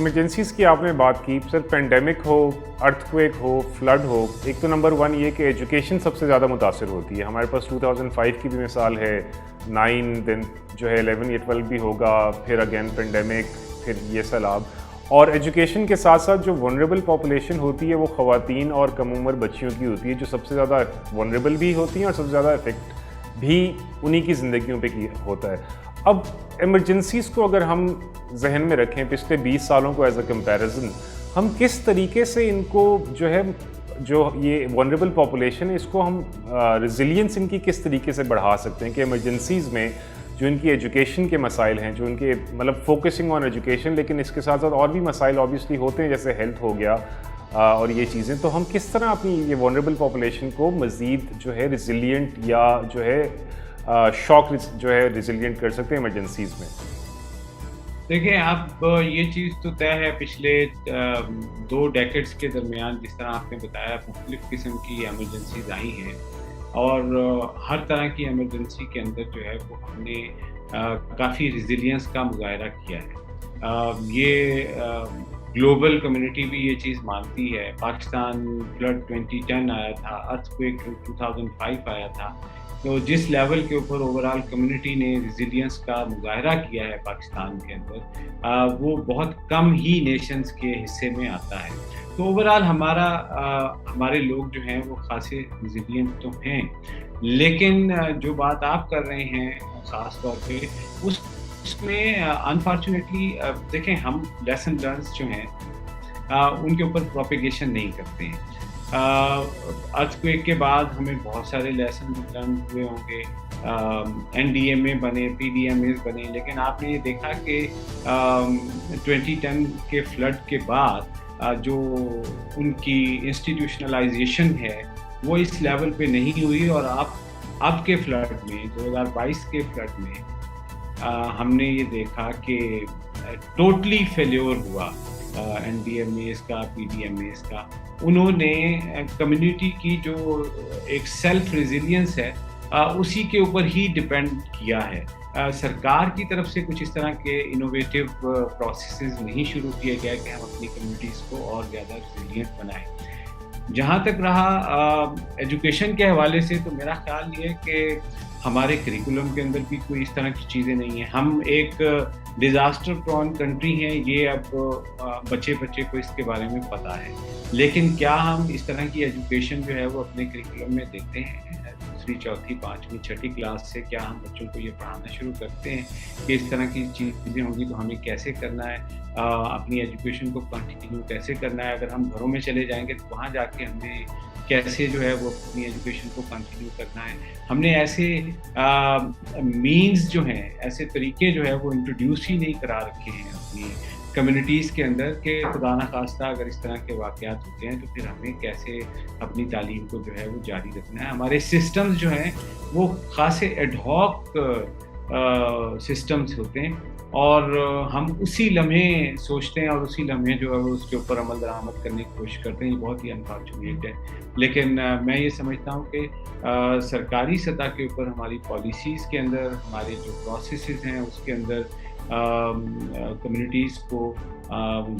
Emergencies کی آپ نے بات کی، سر پینڈیمک ہو، ارتھ کویک ہو، فلڈ ہو، ایک تو نمبر ون یہ کہ ایجوکیشن سب سے زیادہ متاثر ہوتی ہے. ہمارے پاس 2005 کی بھی مثال ہے، 9 دن جو ہے 11 یا 12 بھی ہوگا، پھر اگین پینڈیمک، پھر یہ سیلاب. اور ایجوکیشن کے ساتھ ساتھ جو ونریبل پاپولیشن ہوتی ہے وہ خواتین اور کم عمر بچیوں کی ہوتی ہے، جو سب سے زیادہ ونریبل بھی ہوتی ہیں اور سب سے زیادہ افیکٹ بھی انہی کی زندگیوں پہ ہوتا ہے. اب ایمرجنسیز کو اگر ہم ذہن میں رکھیں پچھلے 20 سالوں کو ایز اے کمپیریزن، ہم کس طریقے سے ان کو جو یہ ونریبل پاپولیشن ہے اس کو ہم ریزیلینس ان کی کس طریقے سے بڑھا سکتے ہیں کہ ایمرجنسیز میں جو ان کی ایجوکیشن کے مسائل ہیں، جو ان کے مطلب فوکسنگ آن ایجوکیشن، لیکن اس کے ساتھ ساتھ اور بھی مسائل آبویسلی ہوتے ہیں جیسے ہیلتھ ہو گیا اور یہ چیزیں، تو ہم کس طرح اپنی یہ ونریبل پاپولیشن کو مزید جو ہے ریزیلینٹ یا جو ہے شاک جو ہے ریزیلینٹ کر سکتے ہیں ایمرجنسیز میں؟ دیکھیں اب یہ چیز تو طے ہے، پچھلے 2 ڈیکیڈز کے درمیان جس طرح آپ نے بتایا مختلف قسم کی ایمرجنسیز آئی ہیں، اور ہر طرح کی ایمرجنسی کے اندر جو ہے وہ ہم نے کافی ریزیلینس کا مظاہرہ کیا ہے. یہ گلوبل کمیونٹی بھی یہ چیز مانتی ہے. پاکستان فلڈ 2010 آیا تھا، ارتھ کویک 2005 آیا تھا، تو جس لیول کے اوپر اوورال کمیونٹی نے ریزیلینس کا مظاہرہ کیا ہے پاکستان کے اندر، وہ بہت کم ہی نیشنز کے حصے میں آتا ہے. تو اوورال ہمارے لوگ جو ہیں وہ خاصے ریزیلینٹ تو ہیں، لیکن جو بات آپ کر رہے ہیں خاص طور پہ اس میں انفارچونیٹلی دیکھیں ہم لیسن لرنس جو ہیں ان کے اوپر پروپیگیشن نہیں کرتے ہیں. ارتھ کویک کے بعد ہمیں بہت سارے لیسن لرن ہوئے ہوں گے، این ڈی ایم اے بنے، پی ڈی ایم ایز بنے، لیکن آپ نے یہ دیکھا کہ 2010 کے فلڈ کے بعد جو ان کی انسٹیٹیوشنلائزیشن ہے وہ اس لیول پہ نہیں ہوئی، اور اب کے فلڈ میں 2022 کے فلڈ میں ہم نے یہ دیکھا کہ ٹوٹلی فیلیور ہوا این ڈی ایم ایز کا، پی ڈی ایم ایز کا. انہوں نے کمیونٹی کی جو ایک سیلف ریزیلینس ہے اسی کے اوپر ہی ڈپینڈ کیا ہے. سرکار کی طرف سے کچھ اس طرح کے انوویٹیو پروسیسز نہیں شروع کیے گئے کہ ہم اپنی کمیونٹیز کو اور زیادہ ریزیلینٹ بنائیں. جہاں تک رہا ایجوکیشن کے حوالے سے، تو میرا خیال یہ ہے کہ ہمارے کریکولم کے اندر بھی کوئی اس طرح کی چیزیں نہیں ہیں. ہم ایک ڈیزاسٹر پرون کنٹری ہیں، یہ اب بچے کو اس کے بارے میں پتہ ہے، لیکن کیا ہم اس طرح کی ایجوکیشن جو ہے وہ اپنے کریکولم میں دیتے ہیں؟ 3، 4، 5، 6 کلاس سے کیا ہم بچوں کو یہ پڑھانا شروع کرتے ہیں کہ اس طرح کی چیزیں ہوں گی تو ہمیں کیسے کرنا ہے، اپنی ایجوکیشن کو کنٹینیو کیسے کرنا ہے؟ اگر ہم گھروں میں چلے جائیں گے تو وہاں جا کے ہمیں کیسے جو ہے وہ اپنی ایجوکیشن کو کنٹینیو کرنا ہے؟ ہم نے ایسے مینز جو ہیں، ایسے طریقے جو ہے وہ انٹروڈیوس ہی نہیں کرا رکھے ہیں اپنی کمیونٹیز کے اندر کہ خدا نخواستہ اگر اس طرح کے واقعات ہوتے ہیں تو پھر ہمیں کیسے اپنی تعلیم کو جو ہے وہ جاری رکھنا ہے. ہمارے سسٹمز جو ہیں وہ خاصے ایڈ ہاک سسٹمز ہوتے ہیں، اور ہم اسی لمحے سوچتے ہیں اور اسی لمحے جو ہے وہ اس کے اوپر عمل درآمد کرنے کی کوشش کرتے ہیں. یہ بہت ہی انفارچونیٹ ہے، لیکن میں یہ سمجھتا ہوں کہ سرکاری سطح کے اوپر ہماری پالیسیز کے اندر، ہمارے جو پروسیسز ہیں اس کے اندر کمیونٹیز کو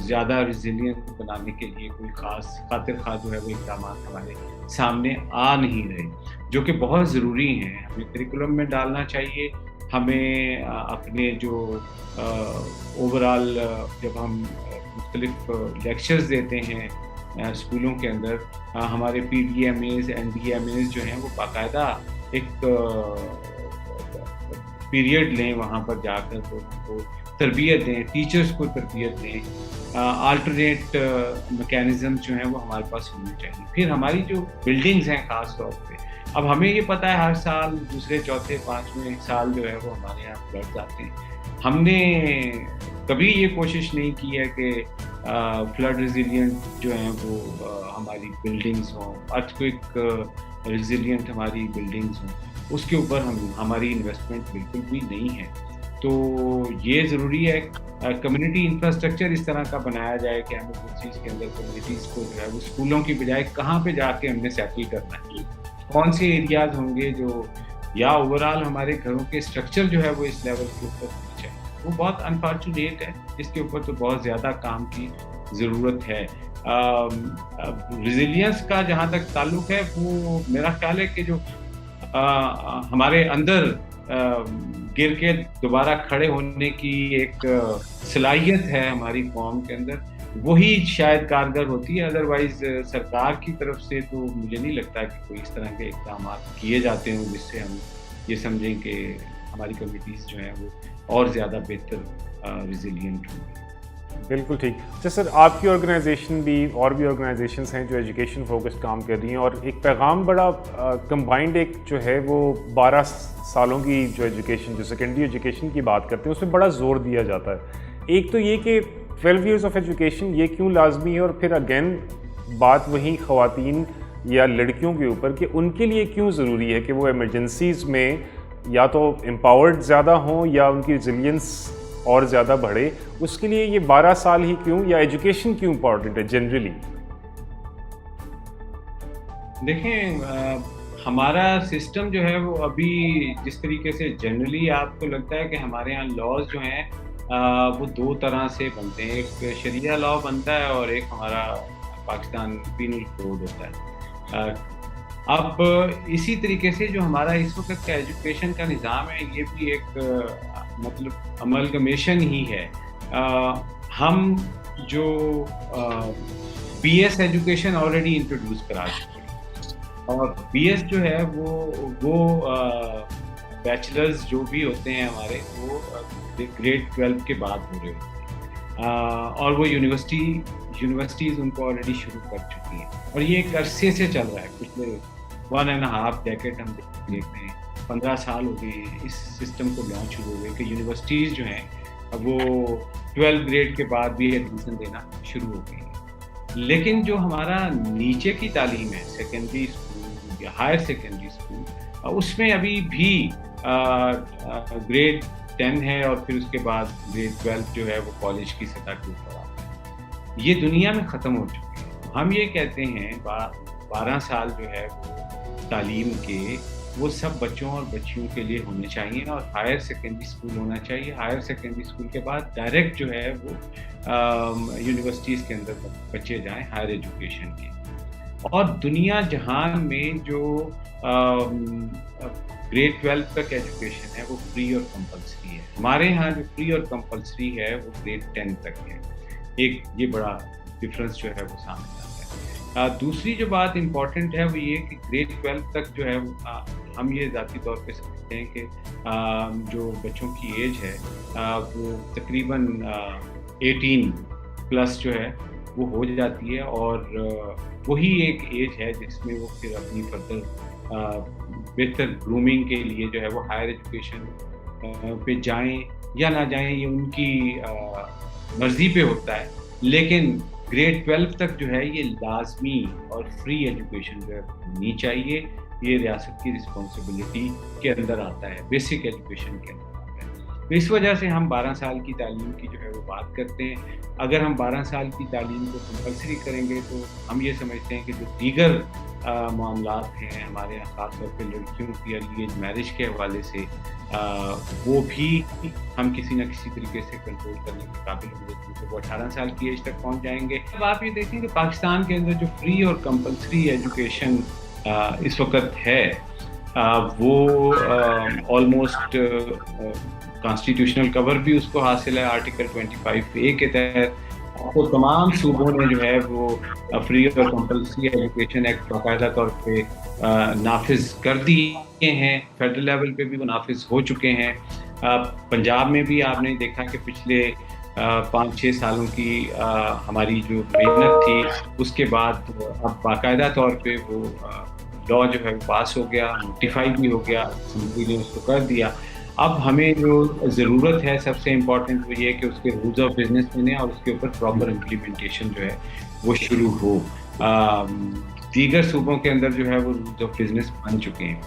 زیادہ ریزیلینٹ بنانے کے لیے کوئی خاص خاطر خواہ جو ہے وہ اقدامات ہمارے سامنے آ نہیں رہے، جو کہ بہت ضروری ہیں. ہمیں کریکولم میں ڈالنا چاہیے. ہمیں اپنے جو اوورال جب ہم مختلف لیکچرز دیتے ہیں اسکولوں کے اندر، ہمارے PDMs, NDMs جو ہیں وہ باقاعدہ ایک پیریڈ لیں، وہاں پر جا کر کو تربیت دیں، ٹیچرز کو تربیت دیں. آلٹرنیٹ میکینزم جو ہیں وہ ہمارے پاس ہونے چاہیے. پھر ہماری جو بلڈنگز ہیں خاص طور پہ، اب ہمیں یہ پتہ ہے ہر سال دوسرے، چوتھے، 5ویں سال جو ہے وہ ہمارے یہاں فلڈز آتے ہیں. ہم نے کبھی یہ کوشش نہیں کی ہے کہ فلڈ ریزیلینٹ جو ہیں وہ ہماری بلڈنگز ہوں، ارتھ کویک ریزیلینٹ ہماری بلڈنگز ہوں. اس کے اوپر ہماری انویسٹمنٹ بالکل بھی نہیں ہے. تو یہ ضروری ہے کمیونٹی انفراسٹرکچر اس طرح کا بنایا جائے کہ ہمیں اس چیز کے اندر کمیونٹیز کو جو ہے وہ اسکولوں کی بجائے کہاں پہ جا کے ہم نے سیٹل کرنا ہے، کون سے ایریاز ہوں گے جو، یا اوورال ہمارے گھروں کے اسٹرکچر جو ہے وہ اس لیول کے اوپر ہونے چاہیے. وہ بہت انفارچونیٹ ہے. اس کے اوپر تو بہت زیادہ کام کی ضرورت ہے. ریزیلینس کا جہاں تک تعلق ہے وہ میرا خیال ہے کہ جو ہمارے اندر گر کے دوبارہ کھڑے ہونے کی ایک صلاحیت ہے ہماری قوم کے اندر, وہی شاید کارگر ہوتی ہے. ادروائز سرکار کی طرف سے تو مجھے نہیں لگتا کہ کوئی اس طرح کے اقدامات کیے جاتے ہوں جس سے ہم یہ سمجھیں کہ ہماری کمیونٹیز جو ہیں وہ اور زیادہ بہتر ریزیلینٹ ہوں. بالکل ٹھیک. اچھا سر, آپ کی آرگنائزیشن بھی اور بھی آرگنائزیشنس ہیں جو ایجوکیشن فوکسڈ کام کر رہی ہیں, اور ایک پیغام بڑا کمبائنڈ ایک جو ہے وہ 12 سالوں کی جو ایجوکیشن, جو سیکنڈری ایجوکیشن کی بات کرتے ہیں, اس میں بڑا زور دیا جاتا ہے. ایک تو یہ کہ 12 ایئرس آف ایجوکیشن یہ کیوں لازمی ہے, اور پھر اگین بات وہی خواتین یا لڑکیوں کے اوپر کہ ان کے لیے کیوں ضروری ہے کہ وہ ایمرجنسیز میں یا تو امپاورڈ زیادہ ہوں یا ان کی ریزیلینس اور زیادہ بڑھے. اس کے لیے یہ 12 سال ہی کیوں, یا ایجوکیشن کیوں امپورٹنٹ ہے جنرلی؟ دیکھیں, ہمارا سسٹم جو ہے وہ ابھی جس طریقے سے جنرلی آپ کو لگتا ہے کہ ہمارے ہاں لاز جو ہیں وہ 2 طرح سے بنتے ہیں. ایک شریعہ لا بنتا ہے اور ایک ہمارا پاکستان پینل کوڈ ہوتا ہے. اب اسی طریقے سے جو ہمارا اس وقت کا ایجوکیشن کا نظام ہے یہ بھی ایک مطلب املگمیشن ہی ہے. ہم جو B S education already introduce کرا چکے ہیں, اور بی ایس جو ہے وہ بیچلرز جو بھی ہوتے ہیں ہمارے وہ گریڈ 12 کے بعد ہو رہے ہوتے ہیں, اور وہ یونیورسٹیز ان کو آلریڈی شروع کر چکی ہیں. اور یہ ایک عرصے سے چل رہا ہے, پچھلے 1.5 ڈیکیڈ ہم دیکھتے ہیں. 15 سال ہو گئے ہیں اس سسٹم کو لانچ ہوئے ہوئے کہ یونیورسٹیز جو ہیں وہ 12 گریڈ کے بعد بھی ایڈمیشن دینا شروع ہو گئی ہیں. لیکن جو ہمارا نیچے کی تعلیم ہے, سیکنڈری اسکول یا ہائر سیکنڈری اسکول, اس میں ابھی بھی گریڈ 10 ہے, اور پھر اس کے بعد گریڈ 12 جو ہے وہ کالج کی سطح کے اوپر آتا ہے. یہ دنیا میں ختم ہو چکی ہے. ہم یہ کہتے ہیں 12 سال جو ہے وہ تعلیم کے وہ سب بچوں اور بچیوں کے لیے ہونے چاہیے, اور ہائر سیکنڈری اسکول ہونا چاہیے. ہائر سیکنڈری اسکول کے بعد ڈائریکٹ جو ہے وہ یونیورسٹیز کے اندر بچے جائیں ہائر ایجوکیشن کے. اور دنیا جہان میں جو گریڈ 12 تک ایجوکیشن ہے وہ فری اور کمپلسری ہے. ہمارے یہاں جو فری اور کمپلسری ہے وہ گریڈ 10 تک ہے. ایک یہ بڑا ڈفرینس جو ہے وہ سامنے آتا ہے. دوسری جو بات امپورٹنٹ ہے وہ یہ کہ گریڈ 12 تک جو ہے ہم یہ ذاتی طور پہ سمجھتے ہیں کہ جو بچوں کی ایج ہے وہ تقریباً 18 پلس جو ہے وہ ہو جاتی ہے, اور وہی ایک ایج ہے جس میں وہ پھر اپنی فردر بہتر گرومنگ کے لیے جو ہے وہ ہائر ایجوکیشن پہ جائیں یا نہ جائیں, یہ ان کی مرضی پہ ہوتا ہے. لیکن گریڈ 12 تک جو ہے یہ لازمی اور فری ایجوکیشن جو ہے ہونی چاہیے. یہ ریاست کی رسپانسبلٹی کے اندر آتا ہے, بیسک ایجوکیشن کے اندر آتا ہے. تو اس وجہ سے ہم 12 سال کی تعلیم کی جو ہے وہ بات کرتے ہیں. اگر ہم 12 سال کی تعلیم کو کمپلسری کریں گے تو ہم یہ سمجھتے ہیں کہ جو دیگر معاملات ہیں ہمارے یہاں, خاص طور پہ لڑکیوں کی ارلی ایج میرج کے حوالے سے, وہ بھی ہم کسی نہ کسی طریقے سے کنٹرول کرنے کے قابل ہوں گے, کیونکہ وہ 18 سال کی ایج تک پہنچ جائیں گے. اب آپ یہ دیکھیں کہ پاکستان کے اندر جو فری اور کمپلسری ایجوکیشن اس وقت ہے وہ آلموسٹ کانسٹیٹیوشنل کور بھی اس کو حاصل ہے آرٹیکل 25A کے تحت. تو تمام صوبوں نے جو ہے وہ فری اور کمپلسری ایجوکیشن ایکٹ باقاعدہ طور پہ نافذ کر دیے ہیں. فیڈرل لیول پہ بھی وہ نافذ ہو چکے ہیں. پنجاب میں بھی آپ نے دیکھا کہ پچھلے 5-6 سالوں کی ہماری جو محنت تھی اس کے بعد اب باقاعدہ طور پہ وہ لا جو ہے وہ پاس ہو گیا, نوٹیفائی بھی ہو گیا, اسمبلی نے اس کو کر دیا. اب ہمیں جو ضرورت ہے سب سے امپورٹنٹ وہ یہ کہ اس کے رولز آف بزنس بنے اور اس کے اوپر پراپر امپلیمنٹیشن جو ہے وہ شروع ہو. دیگر صوبوں کے اندر جو ہے وہ رولز آف بزنس بن چکے ہیں.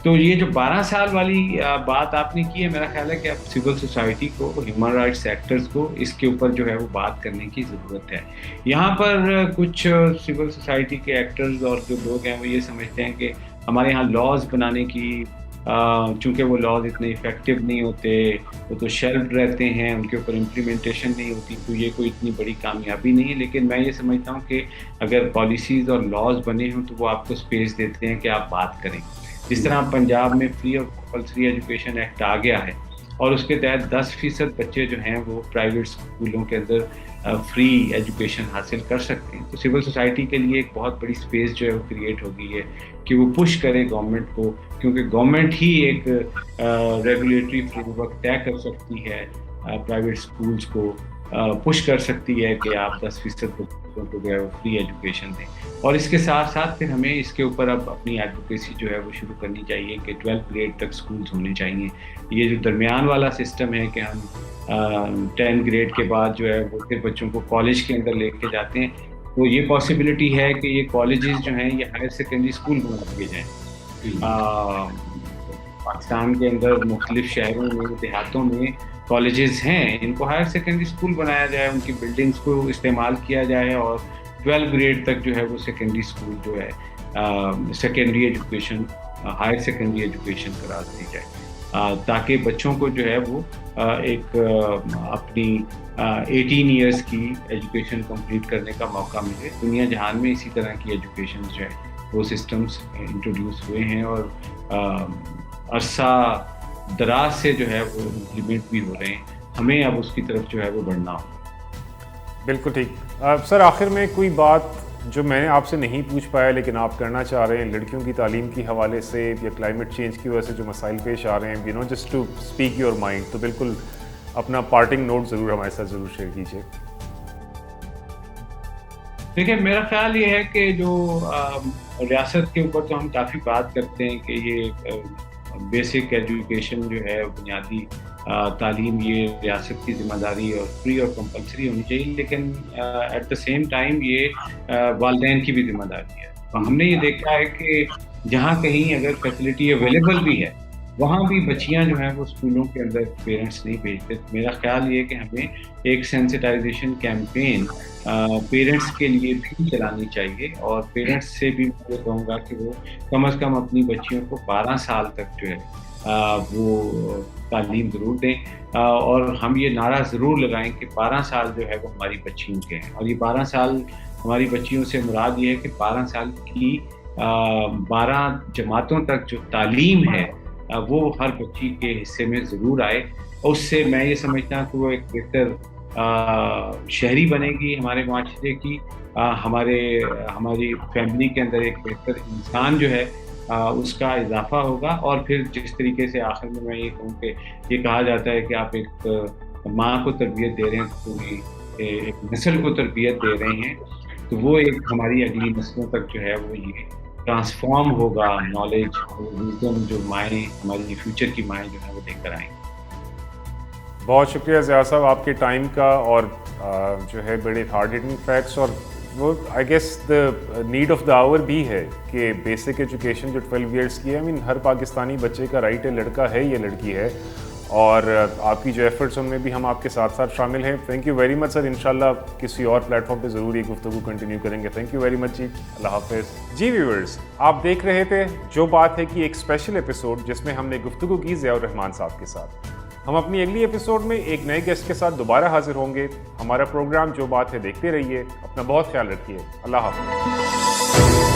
تو یہ جو 12 سال والی بات آپ نے کی ہے, میرا خیال ہے کہ اب سول سوسائٹی کو, ہیومن رائٹس ایکٹرز کو اس کے اوپر جو ہے وہ بات کرنے کی ضرورت ہے. یہاں پر کچھ سول سوسائٹی کے ایکٹرز اور جو لوگ ہیں وہ یہ سمجھتے ہیں کہ ہمارے یہاں لاز بنانے کی چونکہ وہ لاز اتنے افیکٹو نہیں ہوتے، وہ تو شیلفڈ رہتے ہیں، ان کے اوپر امپلیمنٹیشن نہیں ہوتی، تو یہ کوئی اتنی بڑی کامیابی نہیں ہے. لیکن میں یہ سمجھتا ہوں کہ اگر پالیسیز اور لاز بنے ہوں تو وہ آپ کو اسپیس دیتے ہیں کہ آپ بات کریں. جس طرح پنجاب میں فری اور کمپلسری ایجوکیشن ایکٹ آ گیا ہے اور اس کے تحت 10% بچے جو ہیں وہ پرائیویٹ اسکولوں کے اندر فری ایجوکیشن حاصل کر سکتے ہیں. تو سول سوسائٹی کے لیے ایک بہت بڑی اسپیس جو ہے وہ کریٹ ہو گئی ہے کہ وہ پش کرے گورنمنٹ کو، کیونکہ گورنمنٹ ہی ایک ریگولیٹری فریم ورک طے کر سکتی ہے پرائیویٹ اسکولس کو، پش کر سکتی ہے کہ آپ 10% بچوں کو جو ہے وہ فری ایجوکیشن دیں. اور اس کے ساتھ ساتھ پھر ہمیں اس کے اوپر اب اپنی ایڈوکیسی جو ہے وہ شروع کرنی چاہیے کہ 12 گریڈ تک اسکولس ہونے چاہیے. یہ جو درمیان والا سسٹم ہے کہ ہم 10 گریڈ کے بعد جو ہے وہ پھر بچوں کو کالج کے اندر لے کے جاتے ہیں، تو یہ پاسبلٹی ہے کہ یہ کالجز جو ہیں یہ ہائر سیکنڈری اسکول بنا دیے جائیں. پاکستان کے اندر مختلف شہروں میں، دیہاتوں میں کالجز ہیں، ان کو ہائر سیکنڈری اسکول بنایا جائے، ان کی بلڈنگس کو استعمال کیا جائے اور 12 گریڈ تک جو ہے وہ سیکنڈری اسکول جو ہے secondary education, higher secondary education قرار دی جائے، تاکہ بچوں کو جو ہے وہ ایک اپنی 18 ایئرس کی ایجوکیشن کمپلیٹ کرنے کا موقع ملے. دنیا جہان میں اسی طرح کی ایجوکیشن جو ہے وہ سسٹمز انٹروڈیوس ہوئے ہیں اور عرصہ دراز سے جو ہے وہ امپلیمنٹ بھی ہو رہے ہیں. ہمیں اب اس کی طرف جو ہے وہ بڑھنا ہوگا. بالکل ٹھیک. سر آخر میں کوئی بات جو میں نے آپ سے نہیں پوچھ پایا لیکن آپ کرنا چاہ رہے ہیں لڑکیوں کی تعلیم کے حوالے سے یا کلائمیٹ چینج کی وجہ سے جو مسائل پیش آ رہے ہیں، just to speak your mind, تو بالکل اپنا پارٹنگ نوٹ ضرور ہمارے ساتھ ضرور شیئر کیجیے. دیکھیں، میرا خیال یہ ہے کہ جو ریاست کے اوپر تو ہم کافی بات کرتے ہیں کہ یہ بیسک ایجوکیشن جو ہے بنیادی تعلیم یہ ریاست کی ذمہ داری اور فری اور کمپلسری ہونی چاہیے، لیکن ایٹ دا سیم ٹائم یہ والدین کی بھی ذمہ داری ہے. ہم نے یہ دیکھا ہے کہ جہاں کہیں اگر فیسلٹی اویلیبل بھی ہے وہاں بھی بچیاں جو ہیں وہ اسکولوں کے اندر پیرنٹس نہیں بھیجتے. میرا خیال یہ کہ ہمیں ایک سینسٹائزیشن کیمپین پیرنٹس کے لیے بھی چلانی چاہیے، اور پیرنٹس سے بھی میں کہوں گا کہ وہ کم از کم اپنی بچیوں کو 12 سال تک جو ہے وہ تعلیم ضرور دیں، اور ہم یہ نعرہ ضرور لگائیں کہ 12 سال جو ہے وہ ہماری بچیوں کے ہیں. اور یہ 12 سال ہماری بچیوں سے مراد یہ ہے کہ 12 سال کی 12 جماعتوں تک جو تعلیم ہے وہ ہر بچی کے حصے میں ضرور آئے. اس سے میں یہ سمجھتا ہوں کہ وہ ایک بہتر شہری بنے گی ہمارے معاشرے کی، ہماری فیملی کے اندر ایک بہتر انسان جو ہے اس کا اضافہ ہوگا. اور پھر جس طریقے سے آخر میں یہ کہوں کہ یہ کہا جاتا ہے کہ آپ ایک ماں کو تربیت دے رہے ہیں، پوری ایک نسل کو تربیت دے رہے ہیں، تو وہ ایک ہماری اگلی نسلوں تک جو ہے وہ یہ ٹرانسفارم ہوگا. نالج وزڈم جو مائیں ہماری فیوچر کی مائیں جو ہے وہ لے کر آئیں. بہت شکریہ ضیاء صاحب آپ کے ٹائم کا، اور جو ہے بڑے ہارڈ ہٹنگ فیکٹس، اور وہ I guess the need of the hour بھی ہے کہ بیسک ایجوکیشن جو 12 ایئرس کی ہے، ہر پاکستانی بچے کا رائٹ ہے، لڑکا ہے یا لڑکی ہے، اور آپ کی جو ایفرٹس ان میں بھی ہم آپ کے ساتھ ساتھ شامل ہیں. تھینک یو ویری مچ سر. انشاءاللہ کسی اور پلیٹ فارم پہ ضرور یہ گفتگو کنٹینیو کریں گے. تھینک یو ویری مچ جی. اللہ حافظ. جی ویورز، آپ دیکھ رہے تھے جو بات ہے کہ ایک اسپیشل ایپیسوڈ جس میں ہم نے گفتگو کی ضیاء الرحمان صاحب کے ساتھ. ہم اپنی اگلی ایپیسوڈ میں ایک نئے گیسٹ کے ساتھ دوبارہ حاضر ہوں گے. ہمارا پروگرام جو بات ہے دیکھتے رہیے. اپنا بہت خیال رکھیے. اللہ حافظ.